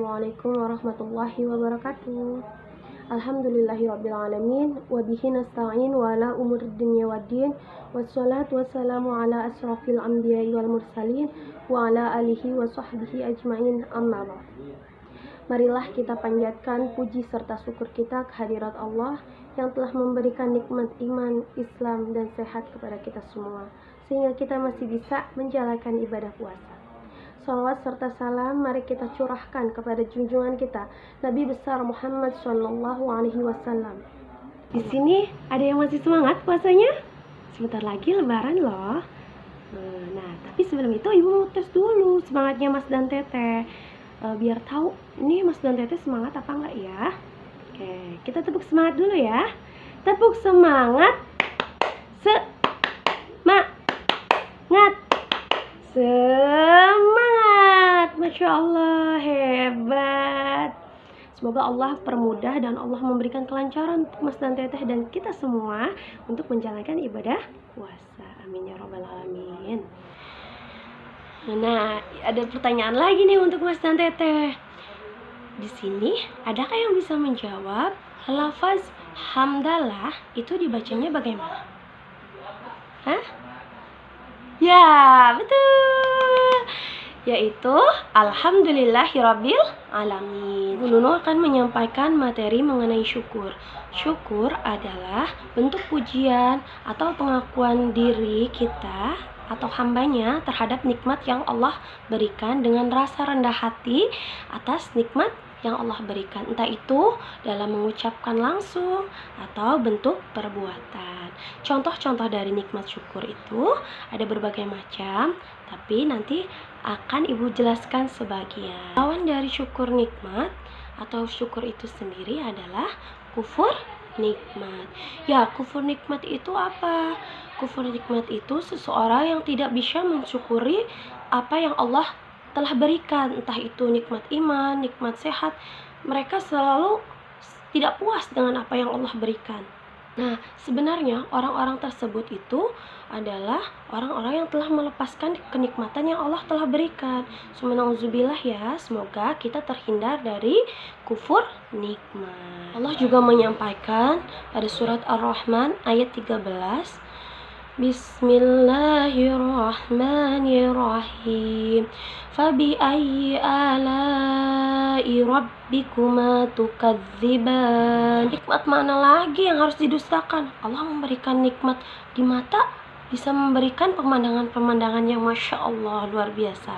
Assalamualaikum warahmatullahi wabarakatuh. Alhamdulillahirrabbilalamin. Wabihi nasta'in wa ala umuri dunya waddin. Wassalatu wassalamu ala asrafil anbiya'i wal mursalin wa ala alihi wa sahbihi ajma'in, amma ba'd. Marilah kita panjatkan puji serta syukur kita kehadirat Allah yang telah memberikan nikmat iman, Islam, dan sehat kepada kita semua, sehingga kita masih bisa menjalankan ibadah puasa. Salawat serta salam mari kita curahkan kepada junjungan kita Nabi besar Muhammad Shallallahu Alaihi Wasallam. Di sini ada yang masih semangat puasanya? Sebentar lagi Lebaran loh. Nah, tapi sebelum itu Ibu mau tes dulu semangatnya Mas dan Teteh, biar tahu ini Mas dan Teteh semangat apa enggak ya. Oke, kita tepuk semangat dulu ya. Tepuk semangat. Semangat, Masya Allah, hebat. Semoga Allah permudah dan Allah memberikan kelancaran untuk Mas dan Teteh dan kita semua untuk menjalankan ibadah puasa. Amin ya rabbal alamin. Nah, ada pertanyaan lagi nih untuk Mas dan Teteh. Di sini, adakah yang bisa menjawab lafaz hamdalah itu dibacanya bagaimana? Hah? Ya, betul. Yaitu Alhamdulillahirabbil alamin. Bu Nunu akan menyampaikan materi mengenai syukur. Syukur adalah bentuk pujian atau pengakuan diri kita atau hambanya terhadap nikmat yang Allah berikan dengan rasa rendah hati atas nikmat yang Allah berikan, entah itu dalam mengucapkan langsung atau bentuk perbuatan. Contoh-contoh dari nikmat syukur itu ada berbagai macam, tapi nanti akan Ibu jelaskan sebagian. Lawan dari syukur nikmat atau syukur itu sendiri adalah kufur nikmat. Ya, kufur nikmat itu apa? Kufur nikmat itu seseorang yang tidak bisa mensyukuri apa yang Allah telah berikan, entah itu nikmat iman, nikmat sehat. Mereka selalu tidak puas dengan apa yang Allah berikan. Nah, sebenarnya orang-orang tersebut itu adalah orang-orang yang telah melepaskan kenikmatan yang Allah telah berikan. Subhanallah ya, semoga kita terhindar dari kufur nikmat. Allah juga menyampaikan pada surat Ar-Rahman ayat 13, Bismillahirrahmanirrahim. Fabi'ayyi ala'i rabbikuma tukadziban. Nikmat mana lagi yang harus didustakan? Allah memberikan nikmat di mata, bisa memberikan pemandangan-pemandangan yang Masya Allah luar biasa.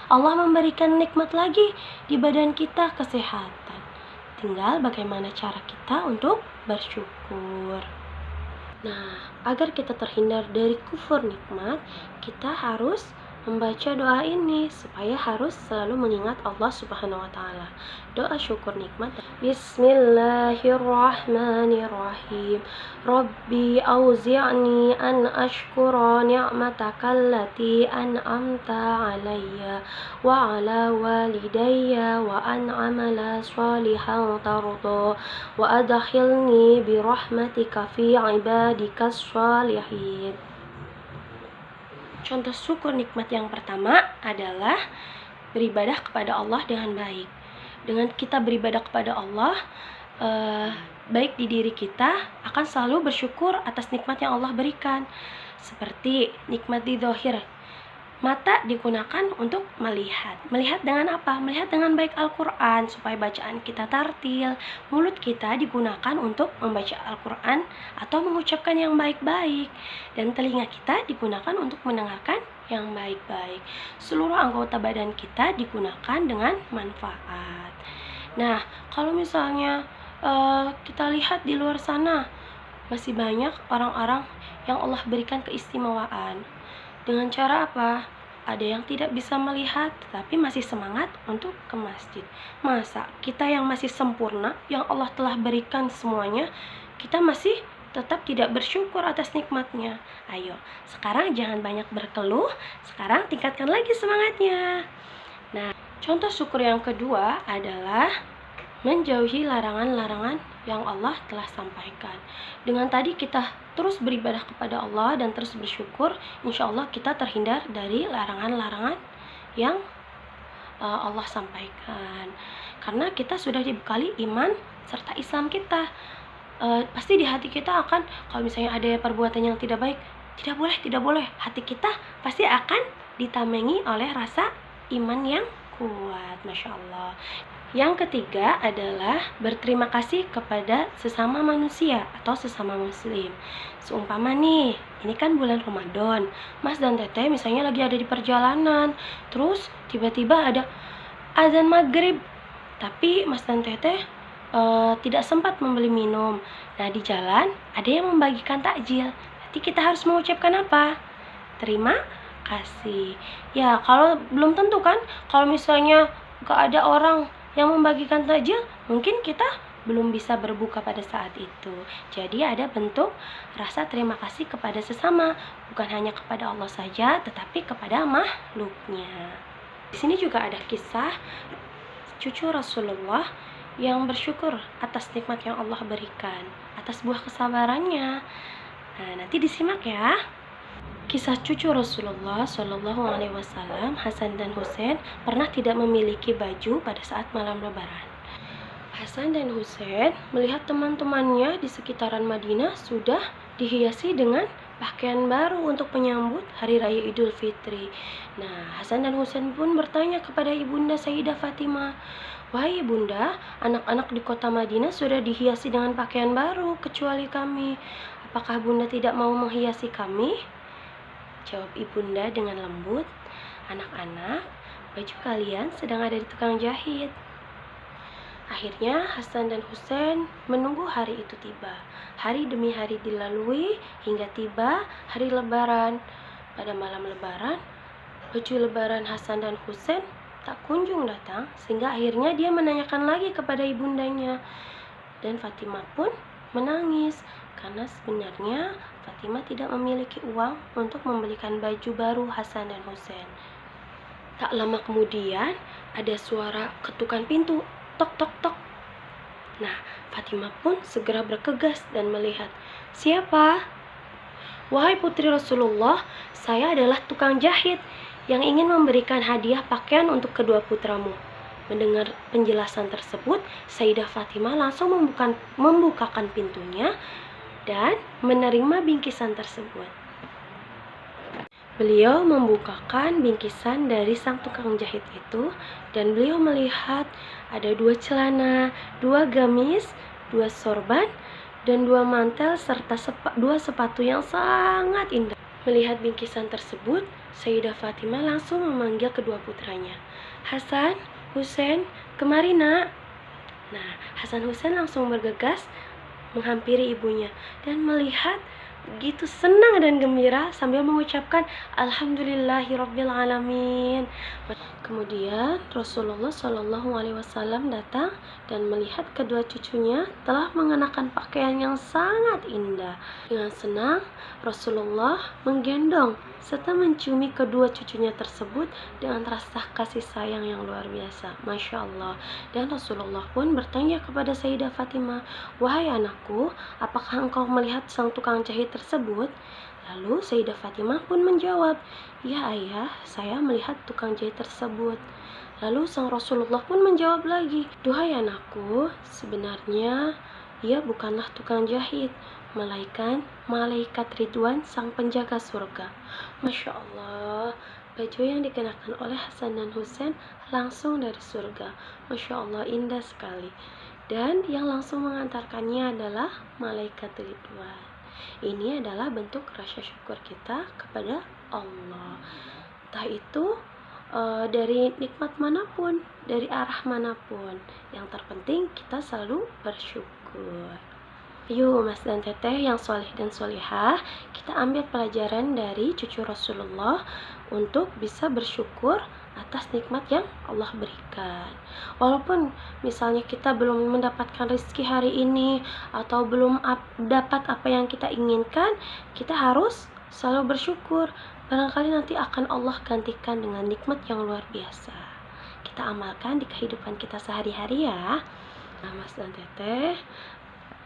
Allah memberikan nikmat lagi di badan kita, kesehatan. Tinggal bagaimana cara kita untuk bersyukur. Nah, agar kita terhindar dari kufur nikmat, kita harus membaca doa ini supaya harus selalu mengingat Allah Subhanahu wa taala. Doa syukur nikmat. Bismillahirrahmanirrahim. Rabbi auzi'ni an ashkura ni'mataka allati an'amta 'alayya wa 'ala walidayya wa an 'amala shalihan tarda wa adkhilni bi rahmatika fi 'ibadikas shalihin. Contoh syukur nikmat yang pertama adalah beribadah kepada Allah dengan baik. Dengan kita beribadah kepada Allah, baik di diri kita akan selalu bersyukur atas nikmat yang Allah berikan. Seperti nikmat di zahir. Mata digunakan untuk melihat. Melihat dengan apa? Melihat dengan baik Al-Quran supaya bacaan kita tartil. Mulut kita digunakan untuk membaca Al-Quran atau mengucapkan yang baik-baik. Dan telinga kita digunakan untuk mendengarkan yang baik-baik. Seluruh anggota badan kita digunakan dengan manfaat. Nah, kalau misalnya kita lihat di luar sana, masih banyak orang-orang yang Allah berikan keistimewaan. Dengan cara apa? Ada yang tidak bisa melihat tetapi masih semangat untuk ke masjid. Masa kita yang masih sempurna, yang Allah telah berikan semuanya, kita masih tetap tidak bersyukur atas nikmatnya? Ayo, sekarang jangan banyak berkeluh, sekarang tingkatkan lagi semangatnya. Nah, contoh syukur yang kedua adalah menjauhi larangan-larangan yang Allah telah sampaikan. Dengan tadi kita terus beribadah kepada Allah dan terus bersyukur, insya Allah kita terhindar dari larangan-larangan yang Allah sampaikan. karena kita sudah dibekali iman serta Islam kita. Pasti di hati kita akan, kalau misalnya ada perbuatan yang tidak baik, tidak boleh. Hati kita pasti akan ditamengi oleh rasa iman yang kuat. Masya Allah. Yang ketiga adalah berterima kasih kepada sesama manusia atau sesama muslim. Seumpama nih, ini kan bulan Ramadan, Mas dan Teteh misalnya lagi ada di perjalanan, terus tiba-tiba ada azan maghrib, tapi Mas dan Teteh tidak sempat membeli minum. Nah, di jalan ada yang membagikan takjil. Nanti kita harus mengucapkan apa? Terima kasih. Ya, kalau belum tentu kan, kalau misalnya gak ada orang yang membagikan takjil, mungkin kita belum bisa berbuka pada saat itu. Jadi ada bentuk rasa terima kasih kepada sesama, bukan hanya kepada Allah saja, tetapi kepada makhluknya. Di sini juga ada kisah cucu Rasulullah yang bersyukur atas nikmat yang Allah berikan, atas buah kesabarannya. Nah, nanti disimak ya. Kisah cucu Rasulullah Shallallahu Alaihi Wasallam, Hasan dan Husain pernah tidak memiliki baju pada saat malam Lebaran. Hasan dan Husain melihat teman-temannya di sekitaran Madinah sudah dihiasi dengan pakaian baru untuk menyambut Hari Raya Idul Fitri. Nah, Hasan dan Husain pun bertanya kepada ibunda Sayyidah Fatimah, "Wahai ibunda, anak-anak di kota Madinah sudah dihiasi dengan pakaian baru kecuali kami. Apakah bunda tidak mau menghiasi kami?" Jawab ibunda dengan lembut, "Anak-anak, baju kalian sedang ada di tukang jahit." Akhirnya Hasan dan Husain menunggu hari itu tiba. Hari demi hari dilalui hingga tiba hari Lebaran. Pada malam Lebaran, baju Lebaran Hasan dan Husain tak kunjung datang, sehingga akhirnya dia menanyakan lagi kepada ibundanya. Dan Fatimah pun menangis karena sebenarnya Fatimah tidak memiliki uang untuk membelikan baju baru Hasan dan Husain. Tak lama kemudian ada suara ketukan pintu, tok tok tok. Nah, Fatimah pun segera bergegas dan melihat. "Siapa?" "Wahai putri Rasulullah, saya adalah tukang jahit yang ingin memberikan hadiah pakaian untuk kedua putramu." Mendengar penjelasan tersebut, Sayyidah Fatimah langsung membukakan pintunya dan menerima bingkisan tersebut. Beliau membukakan bingkisan dari sang tukang jahit itu, dan beliau melihat ada 2 celana, 2 gamis, 2 sorban, dan 2 mantel serta 2 sepatu yang sangat indah. Melihat bingkisan tersebut, Sayyidah Fatimah langsung memanggil kedua putranya. "Hasan, Husain, kemari nak." Nah, Hasan Husain langsung bergegas menghampiri ibunya dan melihat begitu senang dan gembira sambil mengucapkan Alhamdulillahirabbil alamin. Kemudian Rasulullah Shallallahu Alaihi Wasallam datang dan melihat kedua cucunya telah mengenakan pakaian yang sangat indah. Dengan senang Rasulullah menggendong serta menciumi kedua cucunya tersebut dengan rasa kasih sayang yang luar biasa. Masya Allah. Dan Rasulullah pun bertanya kepada Sayyidah Fatimah, "Wahai anakku, apakah engkau melihat sang tukang jahit tersebut?" Lalu Sayyidah Fatimah pun menjawab, "Ya ayah, saya melihat tukang jahit tersebut." Lalu sang Rasulullah pun menjawab lagi, "Duhai anakku, sebenarnya ia bukanlah tukang jahit, melainkan malaikat Ridwan sang penjaga surga." Masya Allah, baju yang dikenakan oleh Hasan dan Husain langsung dari surga. Masya Allah, indah sekali. Dan yang langsung mengantarkannya adalah malaikat Ridwan. Ini adalah bentuk rasa syukur kita kepada Allah. Entah itu dari nikmat manapun, dari arah manapun, yang terpenting kita selalu bersyukur. Yuk Mas dan Teteh yang soleh dan solihah, kita ambil pelajaran dari cucu Rasulullah untuk bisa bersyukur atas nikmat yang Allah berikan. Walaupun misalnya kita belum mendapatkan rezeki hari ini atau belum dapat apa yang kita inginkan, kita harus selalu bersyukur. Barangkali nanti akan Allah gantikan dengan nikmat yang luar biasa. Kita amalkan di kehidupan kita sehari-hari ya. Nah Mas dan Teteh,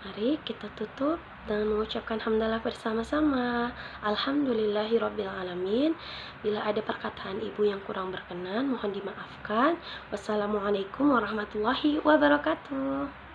Mari kita tutup dengan mengucapkan hamdalah bersama-sama. Alhamdulillahirabbil alamin. Bila ada perkataan ibu yang kurang berkenan, mohon dimaafkan. Wassalamualaikum warahmatullahi wabarakatuh.